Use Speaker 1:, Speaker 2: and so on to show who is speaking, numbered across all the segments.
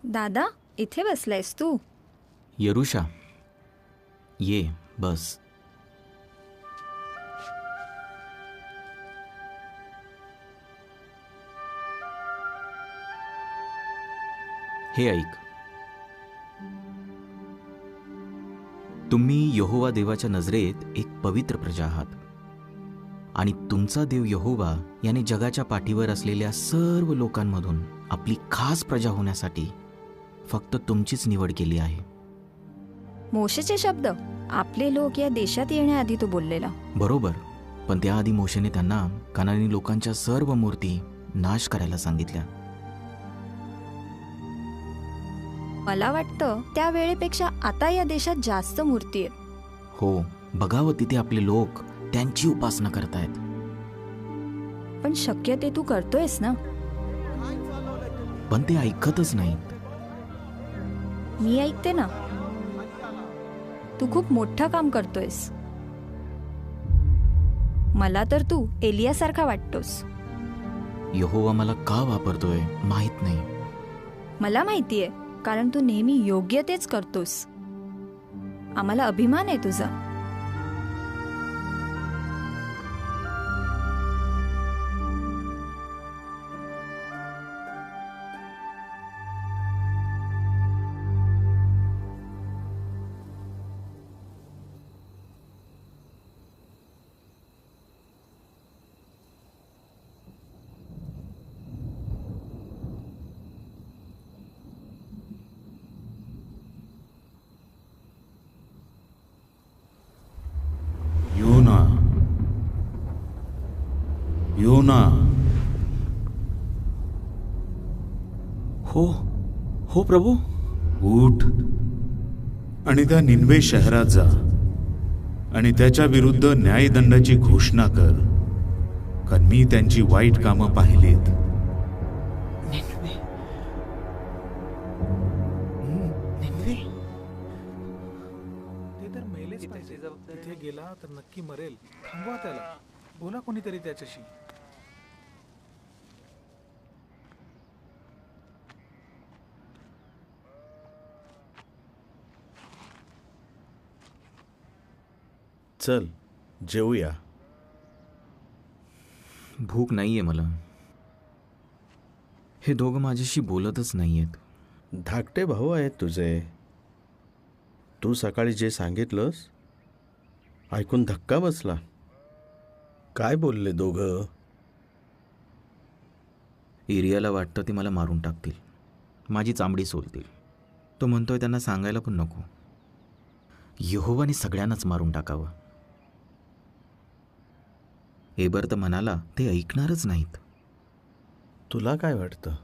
Speaker 1: दादा, इथे बसलायस तू?
Speaker 2: यरुषा, ये बस. हे ऐक, तुम्ही यहोवा देवाच्या नजरेत एक पवित्र प्रजा आहात आणि तुमचा देव यहोवा याने जगाच्या पाठीवर असलेल्या सर्व लोकांमधून आपली खास प्रजा होण्यासाठी फक्त तुमचीच निवड केली आहे.
Speaker 1: मोशेचे शब्द आपले लोक या देशात येण्याआधी तो बोललेला.
Speaker 2: बरोबर, पण त्याआधी मोशेने त्यांना कनानी लोकांच्या सर्व मूर्ती नाश करायला सांगितल्या.
Speaker 1: मला वाटतं त्या वेळेपेक्षा आता या देशात जास्त मूर्ती आहेत.
Speaker 2: हो, बघावं तिथे आपले लोक त्यांची उपासना करतायत.
Speaker 1: पण शक्य ते तू करतोयस ना?
Speaker 2: पण ते ऐकतच नाहीत.
Speaker 1: मी ऐकते ना. तू खूप मोठं काम करतोयस. मला तर तू एलियासारखा वाटतोस.
Speaker 2: यहोवा मला का वापरतोय माहित नाही.
Speaker 1: मला माहितीये, कारण तू नेहमी योग्य तेच करतोस. आम्हाला अभिमान आहे तुझा.
Speaker 3: योना.
Speaker 2: हो हो प्रभू.
Speaker 3: उठ आणि त्या निनवे शहरात जा आणि त्याच्या विरुद्ध न्यायदंडाची घोषणा कर, कारण मी त्यांची वाईट कामं पाहिलीत.
Speaker 4: ते तर मेलेच पाहिजे. तिथे गेला तर नक्की मरेल. थांबवा त्याला. बोला कोणीतरी त्याच्याशी.
Speaker 5: चल जेवूया.
Speaker 2: भूक नाहीये मला. हे दोघं माझ्याशी बोलतच नाहीयेत.
Speaker 5: धाकटे भाऊ आहेत तुझे. तू सकाळी जे सांगितलंस ऐकून धक्का बसला. काय बोलले दोघं?
Speaker 2: एरियाला वाटतं ते मला मारून टाकतील, माझी चामडी सोलतील. तो म्हणतोय त्यांना सांगायला पण नको. यहोवाने सगळ्यांनाच मारून टाकावं. एबर तर म्हणाला ते ऐकणारच नाहीत.
Speaker 5: तुला काय वाटतं?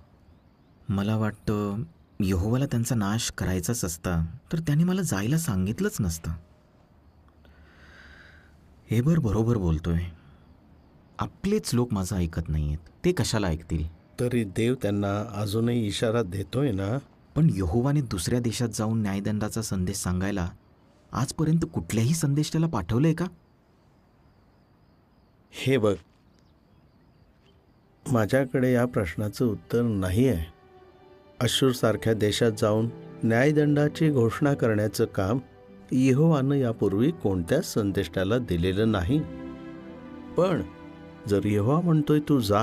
Speaker 2: मला वाटतं यहोवाला त्यांचा नाश करायचाच असता तर त्यांनी मला जायला सांगितलंच नसतं. एबर बरोबर बोलतोय. आपलेच लोक माझं ऐकत नाहीयेत, ते कशाला ऐकतील?
Speaker 5: तरी देव त्यांना अजूनही इशारा देतोय ना.
Speaker 2: पण यहोवाने दुसऱ्या देशात जाऊन न्यायदंडाचा संदेश सांगायला आजपर्यंत कुठल्याही संदेश त्याला पाठवलंय का?
Speaker 5: हे बघ, माझ्याकडे या प्रश्नाचं उत्तर नाही आहे. अश्शूरसारख्या देशात जाऊन न्यायदंडाची घोषणा करण्याचं काम यहोवानं यापूर्वी कोणत्याच संदेष्टाला दिलेलं नाही. पण जर यहोवा म्हणतोय तू जा,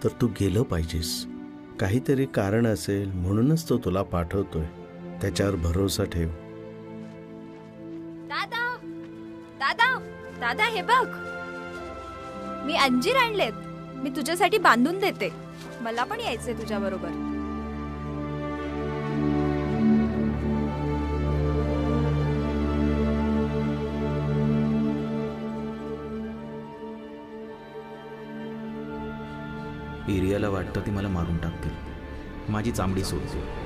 Speaker 5: तर तू गेलं पाहिजेस. काहीतरी कारण असेल म्हणूनच तो तुला पाठवतोय. त्याच्यावर भरोसा ठेव.
Speaker 1: दादा, दादा, दादा, हे बघ, मी अंजीर आणलेत. मी तुझ्यासाठी बांधून देते. मला पण यायचंय तुझ्या बरोबर.
Speaker 2: एरियाला वाटतं ते मला मारून टाकतील, माझी चामडी सोलतील.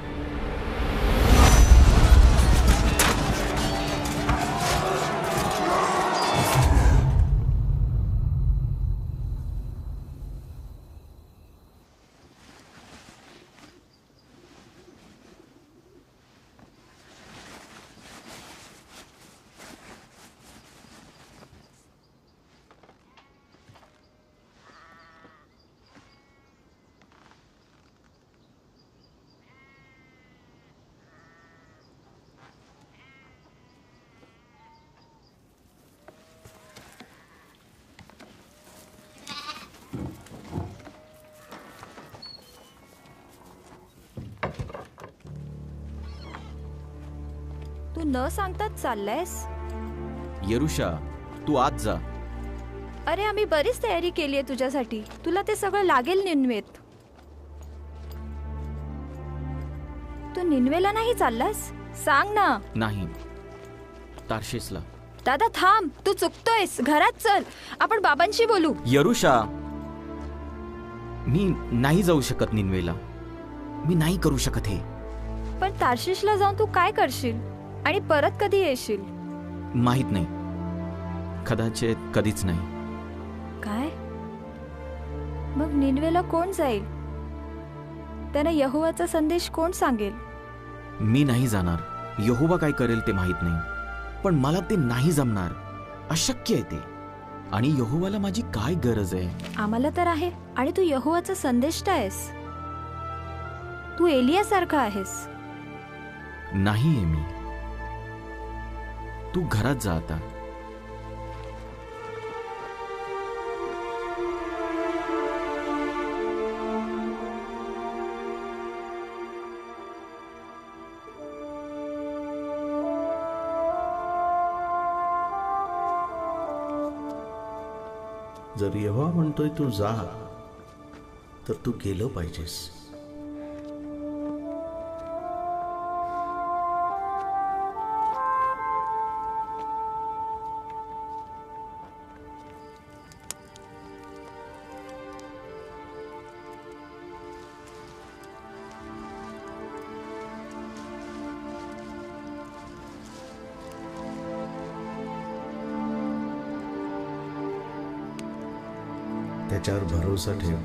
Speaker 1: तू न सांगताच चाललायस?
Speaker 2: यरुषा, तू आत जा.
Speaker 1: अरे आम्ही बरीच तयारी केली आहे तुझ्यासाठी. तुला ते सगळं लागेल निन्वेत. तू निन्वेला नाही चाललास? सांग ना.
Speaker 2: नाही, तार्शिसला.
Speaker 1: दादा थांब, तू चुकतोयस. घरात चल, आपण बाबांशी बोलू.
Speaker 2: यरुषा, मी नाही जाऊ शकत निन्वेला. मी नाही करू शकत हे.
Speaker 1: पण तार्शिशला जाऊन तू काय करशील आणि परत कधी येशील?
Speaker 2: माहित नाही, कदाचित कधीच नाही.
Speaker 1: काय? मग निन्वेला कोण जाईल? त्यांना यहोवाचा संदेश कोण सांगेल?
Speaker 2: मी नाही जाणार. यहोवा काय करेल ते माहित नाही, पण मला ते नाही जमणार. अशक्य आहे ते. आणि यहोवाला माझी काय गरज आहे?
Speaker 1: आम्हाला तर आहे. आणि तू यहोवाचा संदेष्ट आहेस. तू एलियासारखा आहेस.
Speaker 2: नाही आहे मी. तू घरात जा आता.
Speaker 5: जर यहोवा म्हणतोय तू जा, तर तू गेलं पाहिजेस. त्याच्यावर भरोसा ठेव.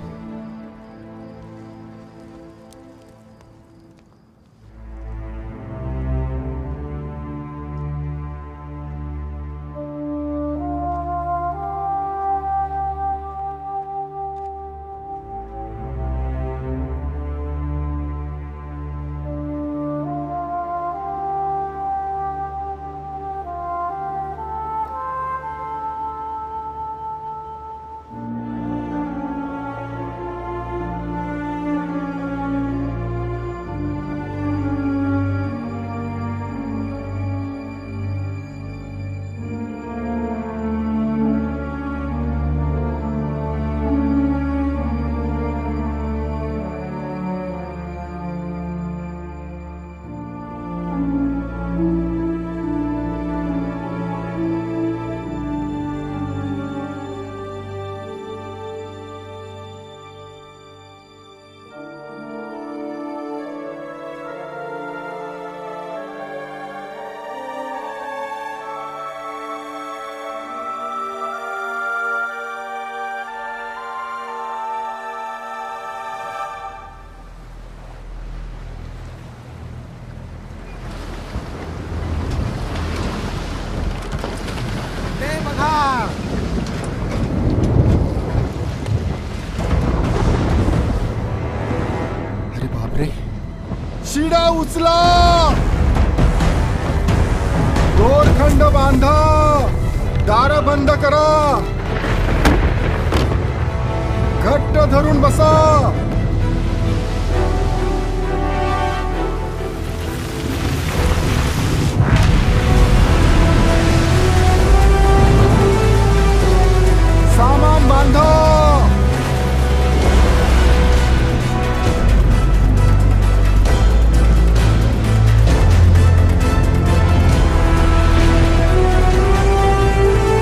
Speaker 6: अरे बापरे, शिडा उचला, दोरखंड बांधा, दार बंद करा, घट्ट धरून बसा. सामान बांधा.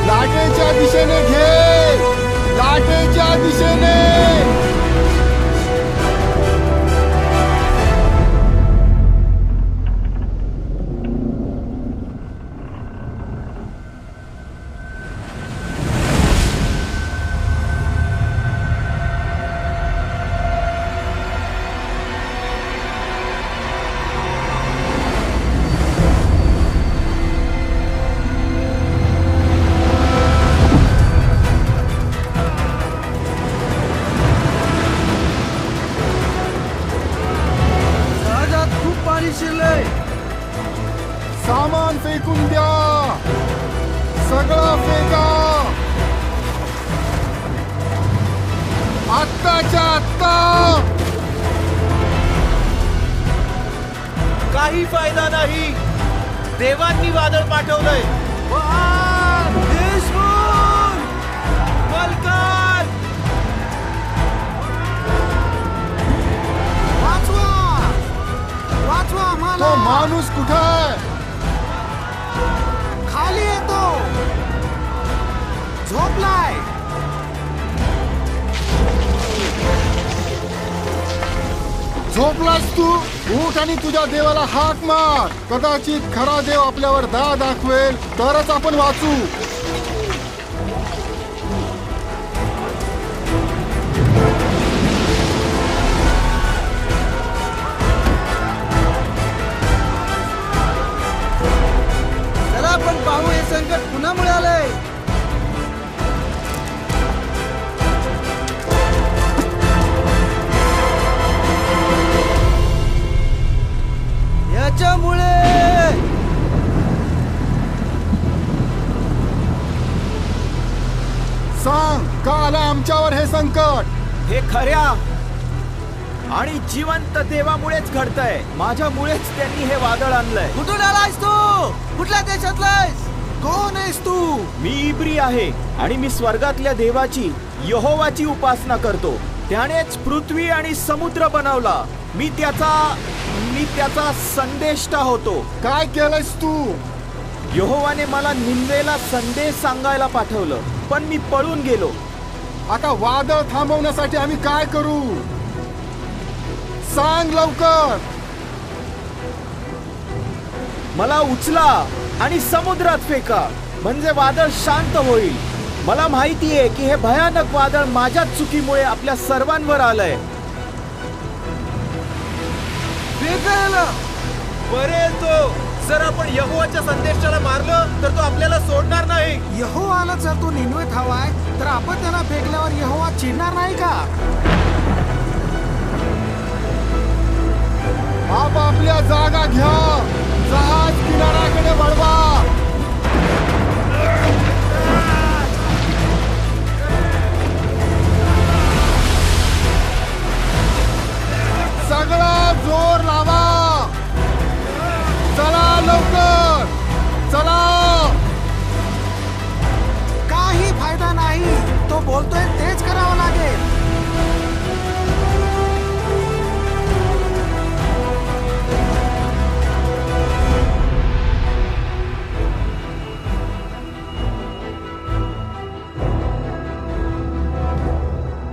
Speaker 6: लाटेच्या दिशेने घे, लाटेच्या दिशेने. सामान फेकून द्या, सगळं फेका, आत्ताच्या आत्ता.
Speaker 7: काही फायदा नाही. देवांनी वादळ पाठवलंय.
Speaker 6: तो माणूस कुठे आहे?
Speaker 7: खाली येतो, झोपलाय.
Speaker 6: झोपलास तू? उठ आणि तुझ्या देवाला हाक मार. कदाचित खरा देव आपल्यावर दया दाखवेल, तरच आपण वाचू.
Speaker 7: चला आपण पाहू हे संकट पुन्हा मिळालंय. याच्यामुळे
Speaker 6: सांग, का आलं आमच्यावर हे संकट?
Speaker 7: हे खऱ्या आणि जिवंत देवामुळेच घडतंय. माझ्यामुळेच त्यांनी हे वादळ आणलंय. कुठून आलायस तू? कुठल्या देशातलायस? कोण आहेस तू? मी इब्री आहे आणि मी स्वर्गातल्या देवाची, यहोवाची उपासना करतो. त्यानेच पृथ्वी आणि समुद्र बनवला. मी त्याचा संदेष्टा होतो.
Speaker 6: काय केलंयस तू?
Speaker 7: यहोवाने मला निन्वेला संदेश सांगायला पाठवलं, पण मी पळून गेलो.
Speaker 6: आता वादळ थांबवण्यासाठी आम्ही काय करू? सांग लवकर.
Speaker 7: मला उचला आणि समुद्रात फेका, म्हणजे वादळ शांत होईल. मला माहितीये की हे भयानक वादळ माझ्याच चुकीमुळे आपल्या सर्वांवर आलंय. बरे तो, जर आपण यहोवाच्या संदेशाला मारलं तर तो आपल्याला सोडणार नाही.
Speaker 8: यहोवाला जर तो निन्वेत हवाय तर आपण त्याला फेकल्यावर यहोवा चिडणार नाही का?
Speaker 6: आपापल्या जागा घ्या. जहाज किनाऱ्याकडे वळवा. सगळा जोर लावा. चला लवकर, चला.
Speaker 8: काही फायदा नाही. तो बोलतोय तेच करावं लागेल.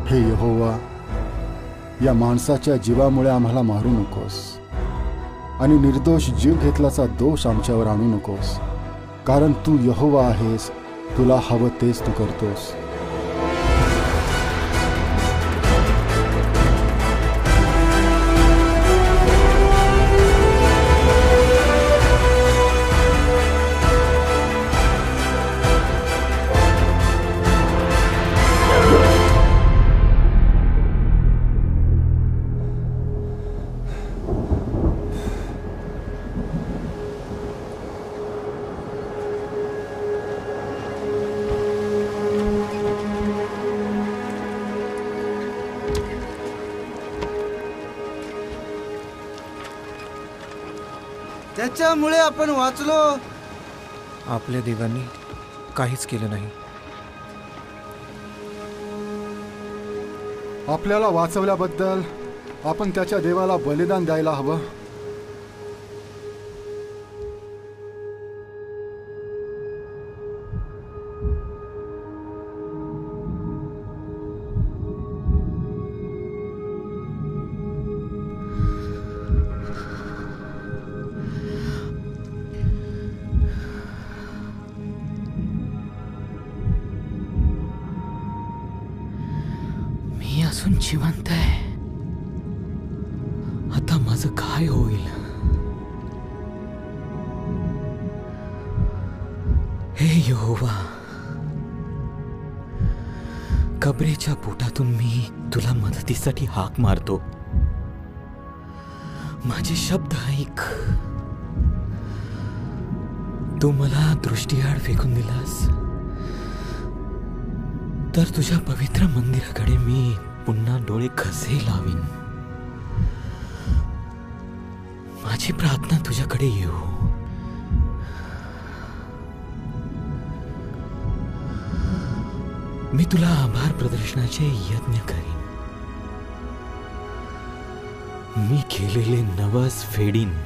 Speaker 6: हे यहोवा, या माणसाच्या जीवामुळे आम्हाला मारू नकोस आणि निर्दोष जीव घेतल्याचा दोष आमच्यावर आणू नकोस, कारण तू यहोवा आहेस. तुला हवं तेच तू करतोस.
Speaker 7: त्याच्यामुळे आपण वाचलो.
Speaker 9: आपल्या देवांनी काहीच केलं नाही.
Speaker 6: आपल्याला वाचवल्याबद्दल आपण त्याच्या देवाला बलिदान द्यायला हवं.
Speaker 2: अजून जिवंत आहे. आता माझं काय होईल? हे यहोवा, कबरेच्या पोटातून मी तुला मदतीसाठी हाक मारतो. माझे शब्द ऐक. तू मला दृष्टीआड फेकून दिलास तर तुझ्या पवित्र मंदिराकडे मी पुन्हा डोळे कसे लावीन? माझी प्रार्थना तुझ्याकडे येऊ मी तुला आभार प्रदर्शनाचे यज्ञ करीन. मी केलेले नवस फेडीन.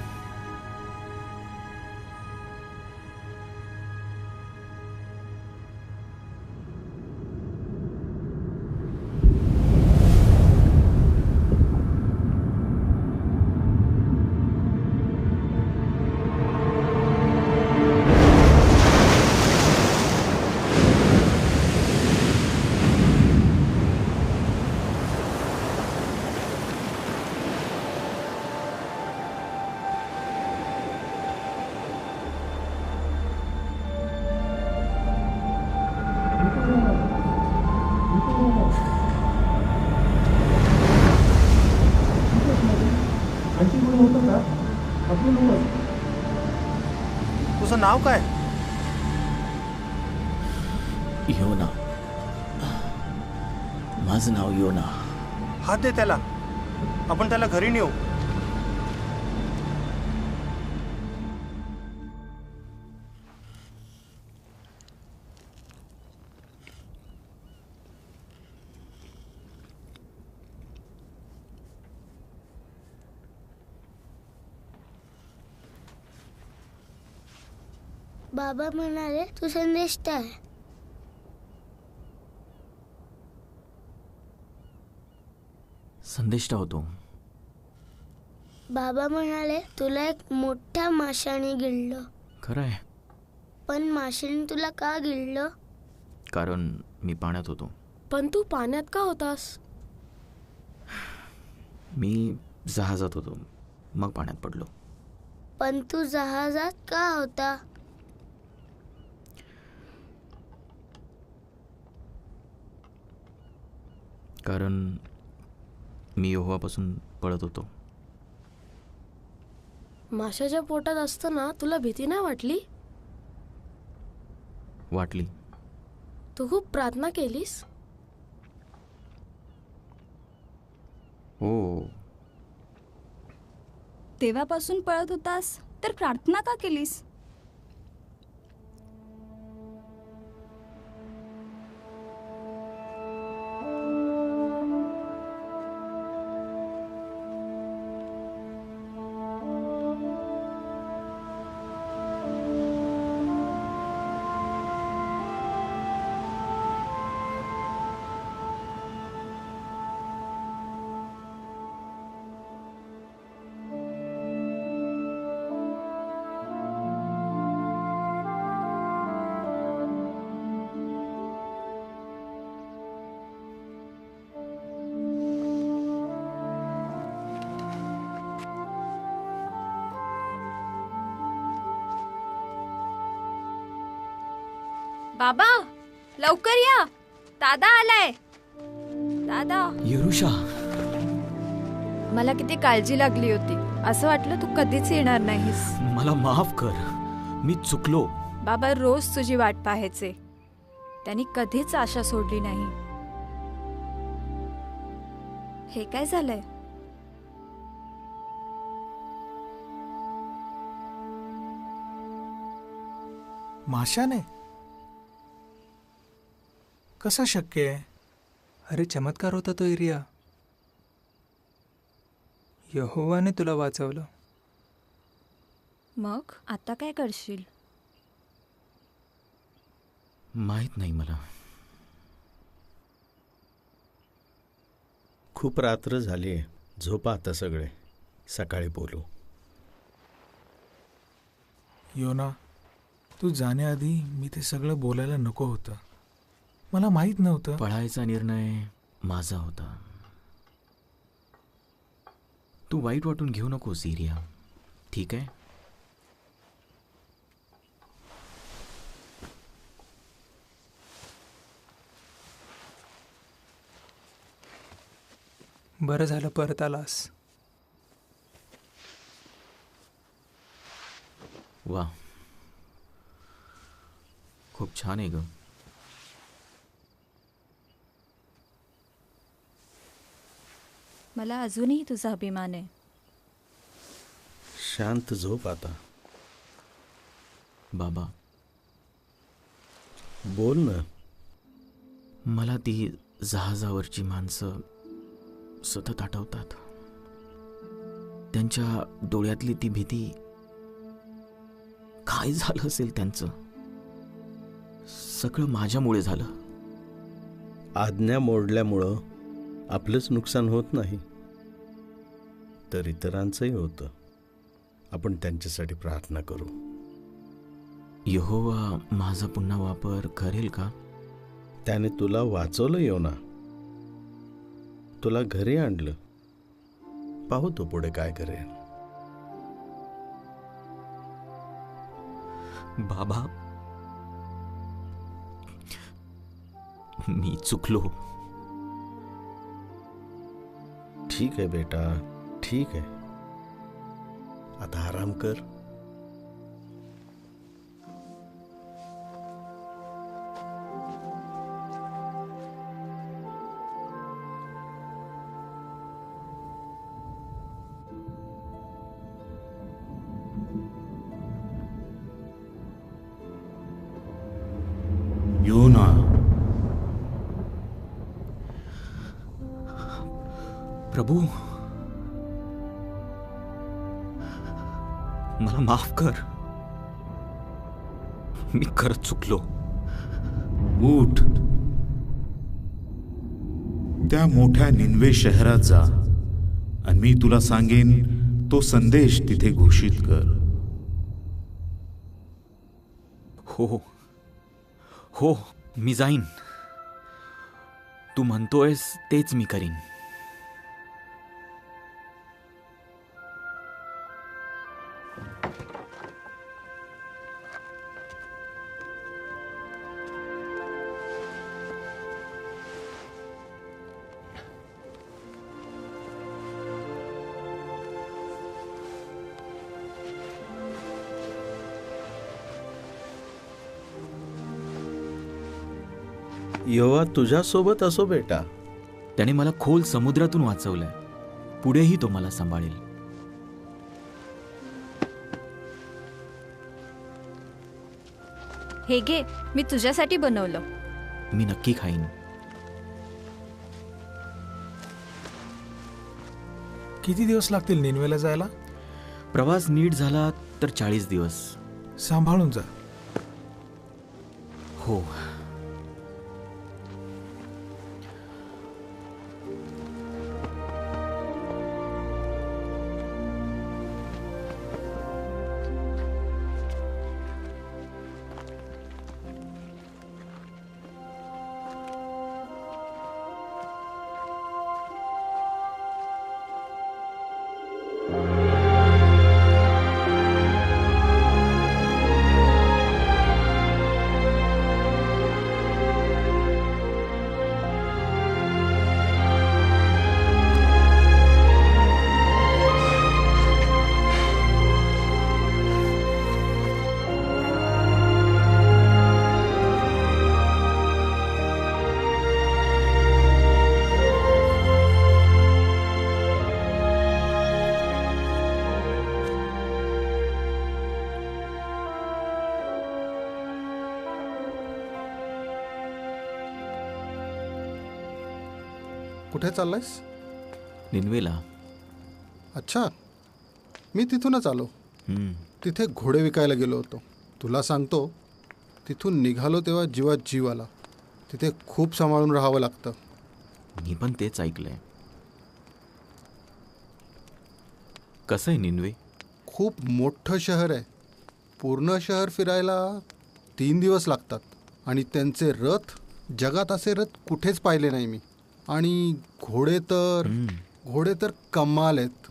Speaker 9: तुझं नाव काय?
Speaker 2: योना. माझं नाव योना.
Speaker 9: हात दे त्याला. आपण त्याला घरी नेऊ.
Speaker 10: बाबा म्हणाले तू संदेष्टा आहे.
Speaker 2: संदेष्टा होतो.
Speaker 10: बाबा म्हणाले तुला एक मोठ्या माशाने गिळलं.
Speaker 2: खरं आहे.
Speaker 10: पण माशाने तुला का गिळलं?
Speaker 2: कारण मी पाण्यात होतो.
Speaker 11: पण तू पाण्यात का होतास?
Speaker 2: मी जहाजात होतो, मग पाण्यात पडलो.
Speaker 10: पण तू जहाजात का होता?
Speaker 2: कारण मी यहोवापासून पळत होतो.
Speaker 11: माशाच्या पोटात असताना तुला भीती नाही वाटली?
Speaker 2: वाटली.
Speaker 11: तू खूप प्रार्थना केलीस?
Speaker 2: हो.
Speaker 1: तेव्हापासून पळत होतास तर प्रार्थना का केलीस? बाबा लवकर या, दादा आलाय. दादा.
Speaker 2: यरुषा.
Speaker 1: मला किती काळजी लागली होती. असं वाटलं तू कधीच येणार नाहीस.
Speaker 2: मला माफ कर, मी चुकलो.
Speaker 1: बाबा रोज तुझी वाट पाहायचे. त्यांनी कधीच आशा सोडली नाही. हे काय झालंय?
Speaker 4: माशाने? कसं शक्य आहे?
Speaker 12: अरे चमत्कार होता तो एरिया. यहोवाने तुला वाचवलं.
Speaker 1: मग आता काय करशील?
Speaker 2: माहित नाही मला.
Speaker 5: खूप रात्र झाली. झोपा आता सगळे, सकाळी बोलू.
Speaker 4: योना, तू जाण्याआधी मी ते सगळं बोलायला नको होतं. मला माहित नव्हतं.
Speaker 2: पळायचा निर्णय माझा होता. तू वाईट वाटून घेऊ नकोस इरिया, ठीक आहे?
Speaker 12: बरं झालं परत आलास.
Speaker 2: वा, खूप छान आहे ग.
Speaker 1: मला अजूनही तुझा अभिमान आहे.
Speaker 5: शांत झोप आता.
Speaker 2: बाबा
Speaker 5: बोल ना.
Speaker 2: मला ती जहाजावरची माणसं सतत आठवतात. त्यांच्या डोळ्यातली ती भीती. काय झालं असेल त्यांचं? सगळं माझ्यामुळे झालं.
Speaker 5: आज्ञा मोडल्यामुळं आपलंच नुकसान होत नाही, तर इतरांचंही होतं. आपण त्यांच्यासाठी प्रार्थना करू.
Speaker 2: यहोवा माझा पुन्हा वापर करेल का?
Speaker 5: त्याने तुला वाचवलं योना, तुला घरी आणलं. पाहू तो पुढे काय करेल.
Speaker 2: बाबा, मी चुकलो.
Speaker 5: ठीक आहे बेटा, ठीक आहे. आता आराम कर.
Speaker 3: योना,
Speaker 2: प्रभू, मला माफ कर. मी खरंच चुकलो.
Speaker 3: उठ. त्या मोठ्या निनवे शहरात जा आणि मी तुला सांगेन तो संदेश तिथे घोषित कर.
Speaker 2: हो हो, मी जाईन. तू म्हणतोयस तेच मी करीन.
Speaker 5: यहोवा तुझ्यासोबत असो बेटा.
Speaker 2: त्याने मला खोल समुद्रातून वाचवलंय. पुढेही तो मला सांभाळेल.
Speaker 1: हे घे, मी तुझ्यासाठी बनवलं.
Speaker 2: मी नक्की खाईन.
Speaker 4: किती दिवस लागतील निनवेला जायला?
Speaker 2: प्रवास नीट झाला तर 40 दिवस.
Speaker 4: सांभाळून जा.
Speaker 2: हो.
Speaker 6: कुठे चाललायस?
Speaker 2: निनवेला.
Speaker 6: अच्छा, मी तिथूनच आलो. तिथे घोडे विकायला गेलो होतो. तुला सांगतो, तिथून निघालो तेव्हा जीवात जीव आला. तिथे खूप सांभाळून राहावं लागतं.
Speaker 2: मी पण तेच ऐकलंय. कसं आहे निनवे?
Speaker 6: खूप मोठं शहर आहे. पूर्ण शहर फिरायला 3 दिवस लागतात. आणि त्यांचे रथ, जगात असे रथ कुठेच पाहिले नाही मी. आणि घोडे तर कमाल आहेत.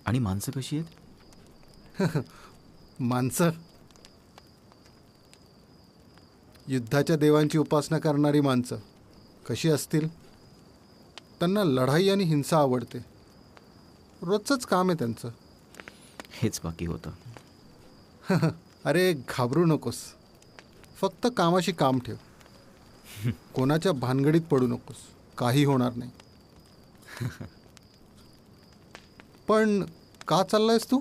Speaker 2: आणि माणसं कशी आहेत?
Speaker 6: माणसं युद्धाच्या देवांची उपासना करणारी माणसं कशी असतील? त्यांना लढाई आणि हिंसा आवडते. रोजचंच काम आहे त्यांचं.
Speaker 2: हेच बाकी होतं.
Speaker 6: अरे घाबरू नकोस. फक्त कामाशी काम ठेव. कोणाच्या भानगडीत पडू नकोस. काही होणार नाही. पण का चाललायस तू?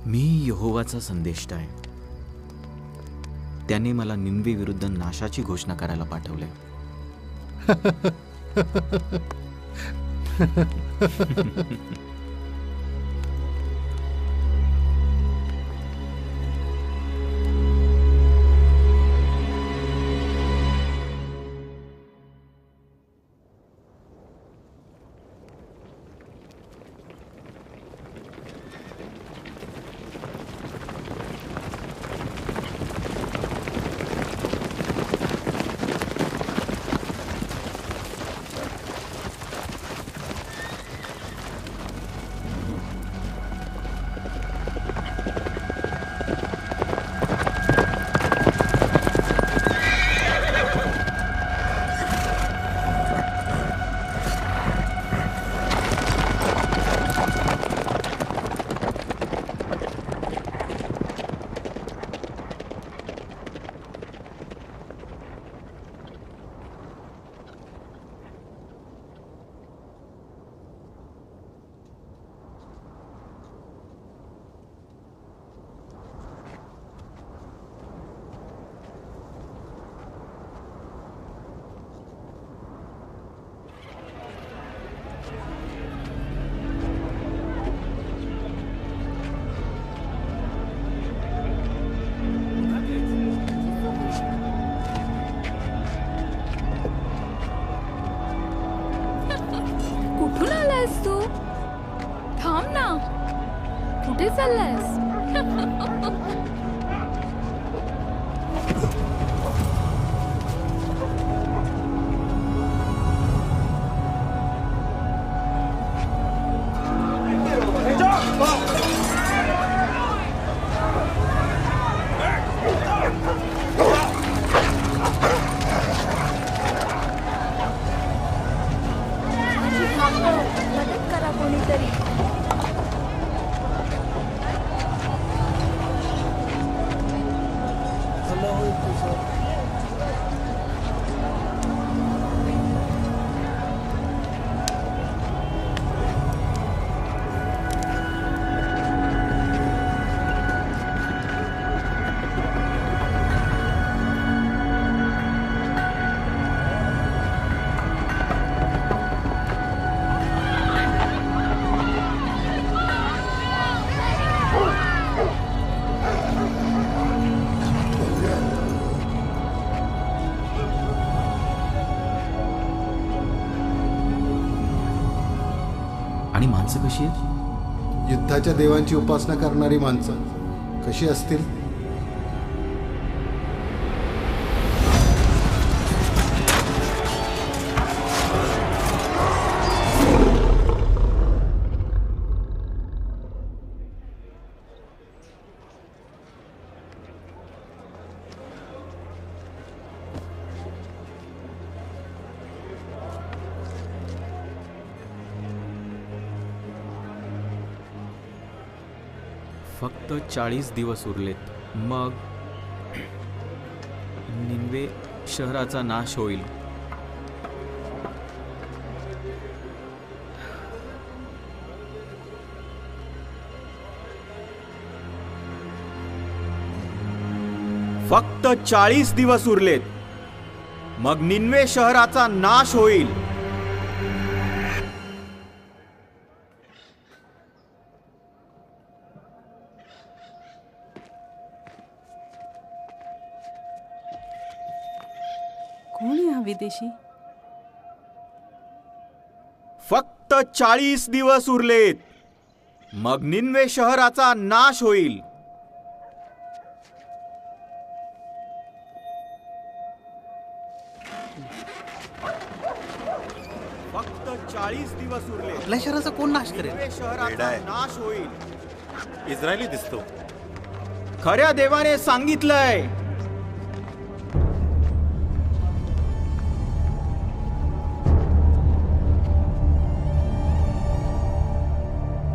Speaker 2: मी यहोवाचा संदेष्टा आहे. त्याने मला निन्वे विरुद्ध नाशाची घोषणा करायला पाठवले.
Speaker 1: कुठून आलायस तू? थांब ना, कुठे चाललायस? मदत करा कोणीतरी.
Speaker 2: आणि माणसं कशी आहेत?
Speaker 6: युद्धाच्या देवांची उपासना करणारी माणसं कशी असतील?
Speaker 2: फक्त 40 दिवस उरलेत, मग निन्वे शहराचा नाश होईल.
Speaker 7: फक्त 40 दिवस उरलेत, मग निन्वे शहराचा नाश होईल.
Speaker 13: कोण आहे हा विदेशी?
Speaker 7: फक्त 40 दिवस उरलेत, मग निन्वे शहराचा नाश होईल. फक्त 40 दिवस उरले.
Speaker 14: आपल्या शहराचा कोण नाश करेल?
Speaker 7: निन्वे शहराचा नाश होईल.
Speaker 9: इस्रायली दिसतो.
Speaker 7: खऱ्या देवाने सांगितलंय.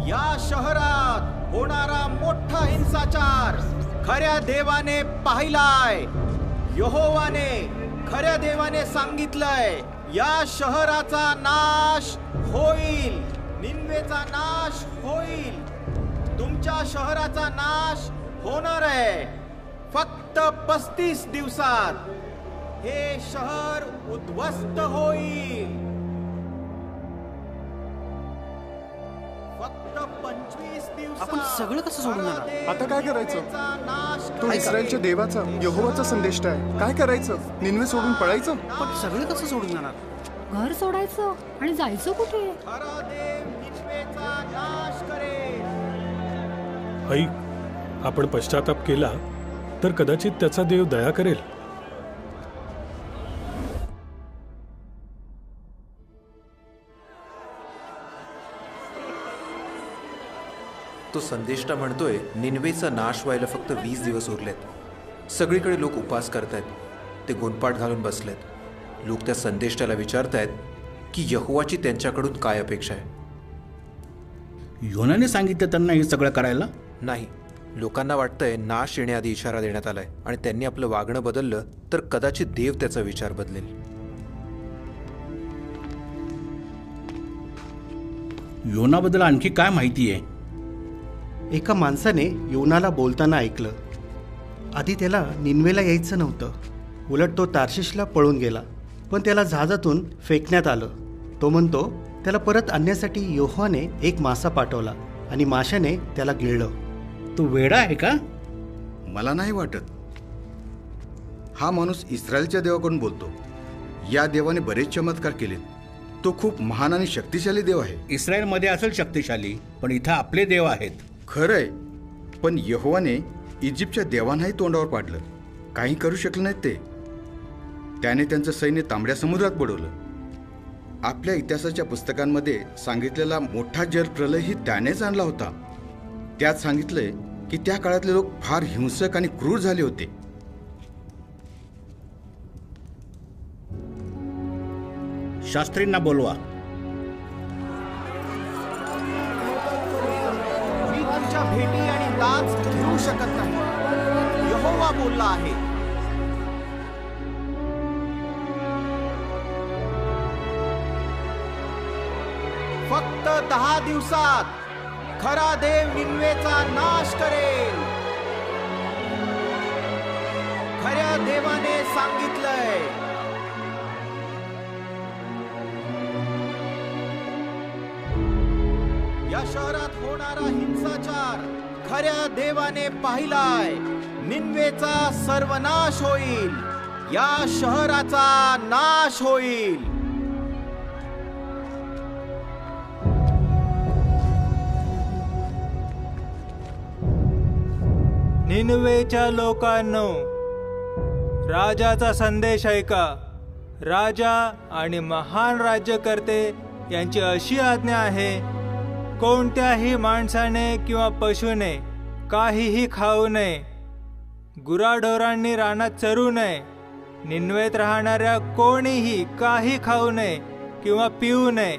Speaker 7: या शहरात होणारा मोठा हिंसाचार खऱ्या देवाने पाहिलाय. यहोवाने खऱ्या देवाने सांगितलंय, या शहराचा नाश होईल, निन्वेचा नाश होईल. तुमच्या शहराचा नाश होणार आहे. फक्त 35 दिवसात हे शहर उद्ध्वस्त होईल. फक्त 25 दिवसात
Speaker 9: आपण सगळं कसं सोडून जाणार?
Speaker 14: आता काय करायचं? तो इस्रायलच्या देवाचा यहोवाचा संदेश आहे. काय करायचं? निन्वे सोडून पळायचं?
Speaker 9: पण सगळं कसं सोडून जाणार?
Speaker 15: घर सोडायचं आणि जायचं कुठे?
Speaker 16: ऐक, आपण पश्चाताप केला तर कदाचित त्याचा देव दया करेल.
Speaker 17: तो संदेष्टा म्हणतोय निन्वेचा नाश व्हायला फक्त 20 दिवस उरलेत. सगळीकडे लोक उपवास करतायत. ते गोंधपाट घालून बसलेत. लोक त्या संदेष्टाला विचारतायत की यहोवाची त्यांच्याकडून काय अपेक्षा आहे.
Speaker 18: योनाने सांगितलं त्यांना हे सगळं करायला?
Speaker 17: नाही, लोकांना वाटतंय नाश येण्याआधी इशारा देण्यात आलाय आणि त्यांनी आपलं वागणं बदललं तर कदाचित देव त्याचा विचार बदलेल.
Speaker 18: योनाबद्दल आणखी काय माहिती आहे?
Speaker 9: एका माणसाने योनाला बोलताना ऐकलं. आधी त्याला निन्वेला यायचं नव्हतं. उलट तो तार्शिशला पळून गेला, पण त्याला जहाजातून फेकण्यात आलं. तो म्हणतो त्याला परत आणण्यासाठी यहोवाने एक मासा पाठवला आणि माशाने त्याला गिळलं.
Speaker 18: तो वेडा आहे का?
Speaker 19: मला नाही वाटत. हा माणूस इस्रायलच्या देवाकडून बोलतो. या देवाने बरेच चमत्कार केलेत. तो खूप महान आणि शक्तिशाली देव आहे.
Speaker 18: इस्रायलमध्ये असेल शक्तिशाली, पण इथं आपले देव आहेत.
Speaker 19: खरंय, पण यहोवाने इजिप्तच्या देवांनाही तोंडावर पाडलं. काही करू शकले नाहीत ते. त्याने त्यांचं सैन्य तांबड्या समुद्रात बुडवलं. आपल्या इतिहासाच्या पुस्तकांमध्ये सांगितलेला मोठा जलप्रलयही त्यानेच आणला होता. त्यात सांगितलंय की त्या काळातले लोक फार हिंसक आणि क्रूर झाले होते.
Speaker 18: शास्त्रींना बोलवा.
Speaker 7: मी तुमच्या भेटी आणि लाच घेऊ शकत नाही. यहोवा बोलला आहे. फक्त 10 दिवसात खरा देव निन्वेचा नाश करेल. खऱ्या देवाने सांगितलंय. या शहरात होणारा हिंसाचार खऱ्या देवाने पाहिलाय. निन्वेचा सर्वनाश होईल. या शहराचा नाश होईल.
Speaker 12: निन्वेच्या लोकांनो, राजाचा संदेश ऐका. राजा आणि महान राज्यकर्ते यांची अशी आज्ञा आहे, कोणत्याही माणसाने किंवा पशुने काहीही खाऊ नये. गुराढोरांनी रानात चरू नये. निन्वेत राहणाऱ्या कोणीही काही खाऊ नये किंवा पिऊ नये.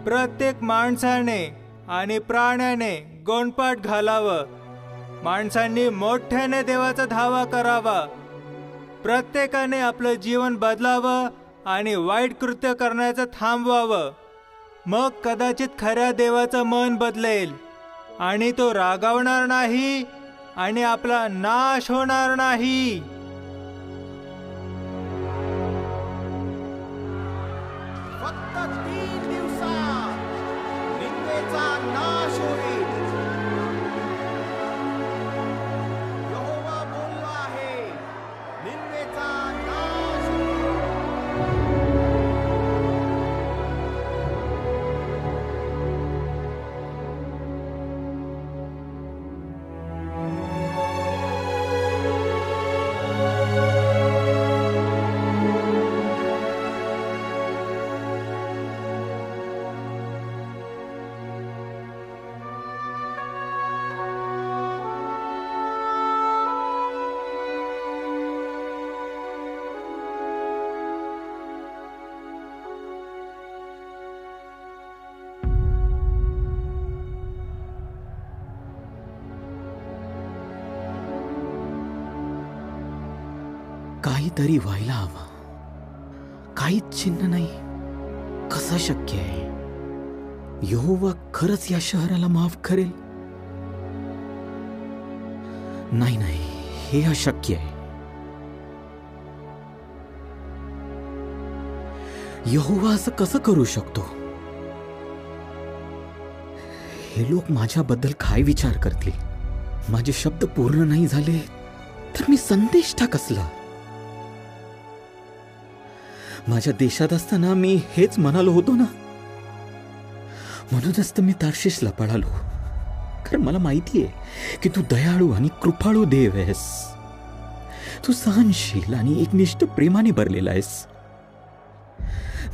Speaker 12: प्रत्येक माणसाने आणि प्राण्याने गोंधपाट घालावं. माणसांनी मोठ्याने देवाचा धावा करावा. प्रत्येकाने आपलं जीवन बदलावं आणि वाईट कृत्य करण्याचं थांबवावं. मग कदाचित खऱ्या देवाचं मन बदलेल आणि तो रागावणार नाही आणि आपला नाश होणार नाही.
Speaker 7: फक्त 3 दिवसात निन्वेचा नाश होईल. यहोवा बोलला आहे. निन्वेचा नाश होईल.
Speaker 2: काहीतरी व्हायला हवं. काहीच चिन्ह नाही. कसं शक्य आहे? यहोवा खरंच या शहराला माफ करेल? नाही नाही, हे अशक्य आहे. यहोवा असं कसं करू शकतो? हे लोक माझ्याबद्दल काय विचार करतील? माझे शब्द पूर्ण नाही झाले तर मी संदेष्टा कसला? माझ्या देशात असताना मी हेच म्हणालो होतो ना. म्हणूनच तर मी तार्शिशला पळालो, कारण मला माहिती आहे की तू दयाळू आणि कृपाळू देव आहेस. तू सहनशील आणि एकनिष्ठ प्रेमाने भरलेला आहेस.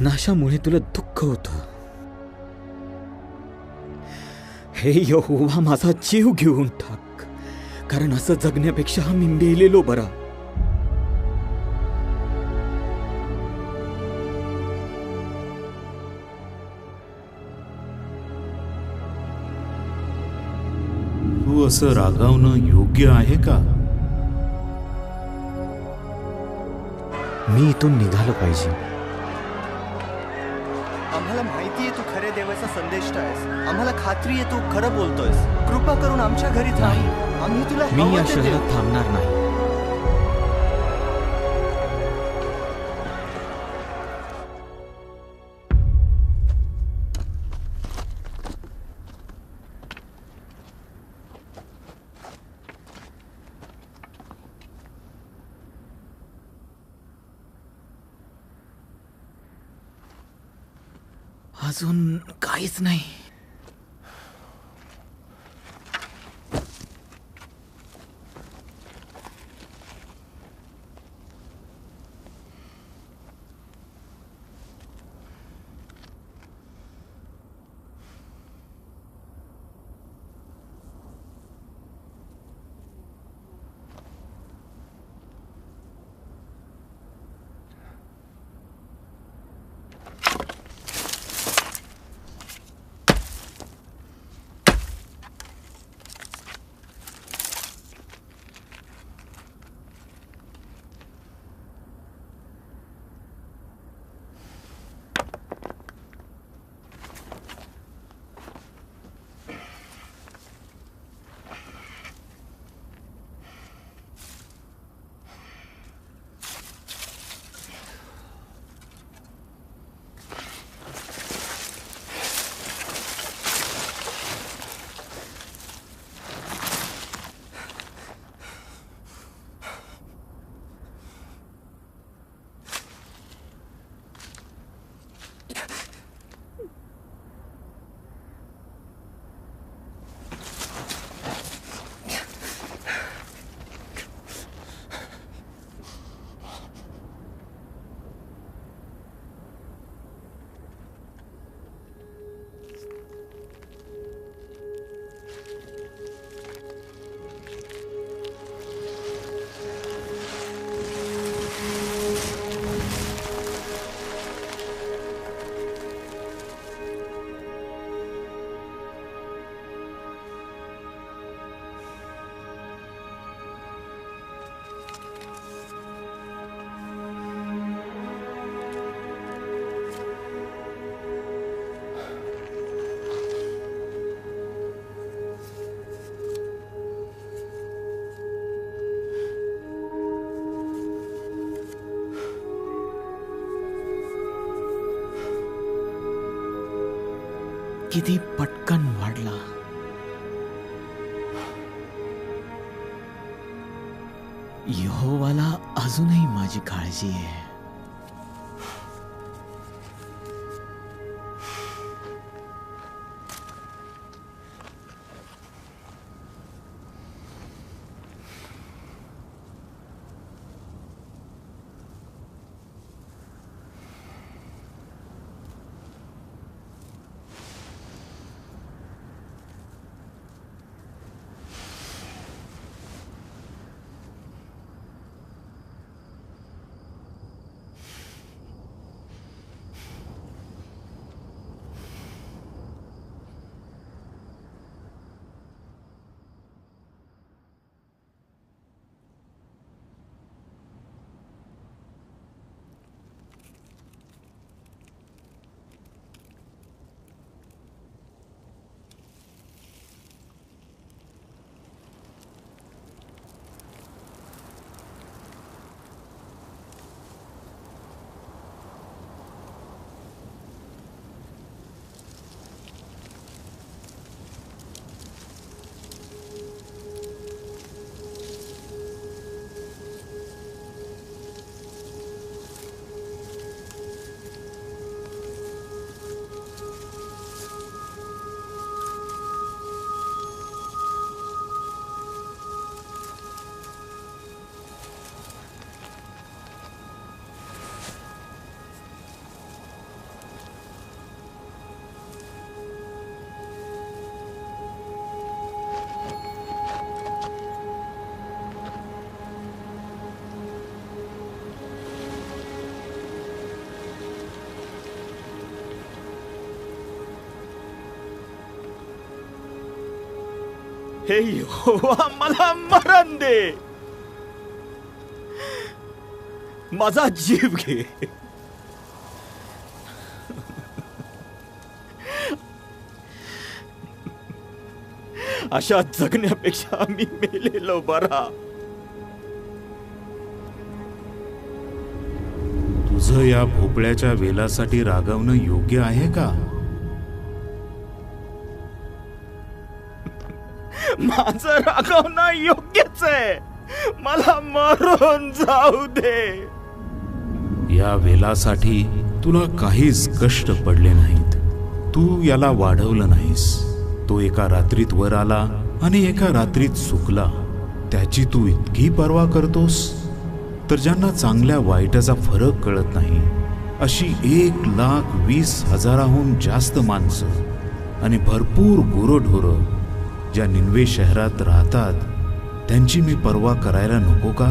Speaker 2: नाशामुळे तुला दुःख होतं. हे यहोवा, माझा जीव घेऊन टाक, कारण असं जगण्यापेक्षा मी मेलेलो बरा.
Speaker 3: तू असं रागावणं योग्य आहे का?
Speaker 2: मी इथून निघालो पाहिजे.
Speaker 7: आम्हाला माहिती आहे तू खरे देवाचा संदेष्टा आहेस. आम्हाला खात्री आहे तू खरं बोलतोयस. कृपा करून आमच्या घरी थांब. आम्ही तुला
Speaker 2: मी
Speaker 7: हवं
Speaker 2: या
Speaker 7: ते देऊ.
Speaker 2: शहरात थांबणार नाही. अजून काहीच नाही. किती पटकन वाढला. यहोवाला अजूनही माझी काळजी आहे.
Speaker 7: हे यहोवा मला मरण दे, माझा जीव घे. अशा जगण्यापेक्षा मी मेलेलो बरा.
Speaker 3: तुझं या भोपळ्याच्या वेलासाठी रागवणं योग्य आहे का?
Speaker 7: माझं रागवणं योग्यच आहे. मला मरून जाऊ दे.
Speaker 3: या वेलासाठी तुला काहीच कष्ट पडले नाहीत. तू याला वाढवलं नाहीस. तो एका रात्रीत वर आला आणि एका रात्रीत सुकला. त्याची तू इतकी पर्वा करतोस? तर ज्यांना चांगल्या वाईटाचा फरक कळत नाही अशी 1,20,000 जास्त माणसं आणि भरपूर गुरंढोरं ज्या निनवे शहरात राहतात त्यांची मी पर्वा करायला नको का?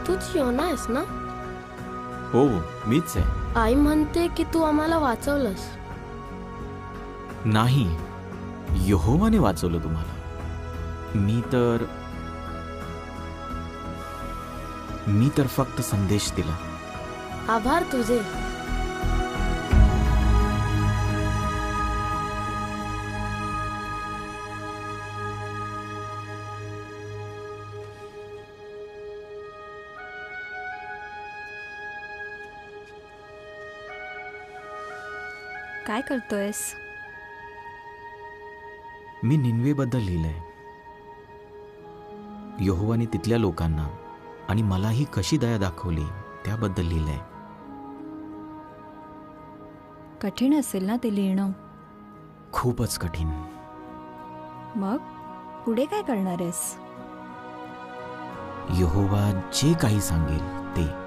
Speaker 11: तूच योना आहेस ना?
Speaker 2: हो, मीच आहे.
Speaker 11: आई म्हणते की तू आम्हाला वाचवलंस.
Speaker 2: नाही, यहोवाने वाचवलं तुम्हाला. मी तर फक्त संदेश दिला.
Speaker 11: आभार तुझे.
Speaker 1: काय करतोयस?
Speaker 2: मी निनवेबद्दल लिहिलंय. यहोवाने तिथल्या लोकांना आणि मलाही कशी दया दाखवली त्याबद्दल लिहिलंय.
Speaker 1: कठीण असेल ना ते लिहिणं?
Speaker 2: खूपच कठीण.
Speaker 1: मग पुढे काय करणार आहेस?
Speaker 2: यहोवा जे काही सांगेल ते.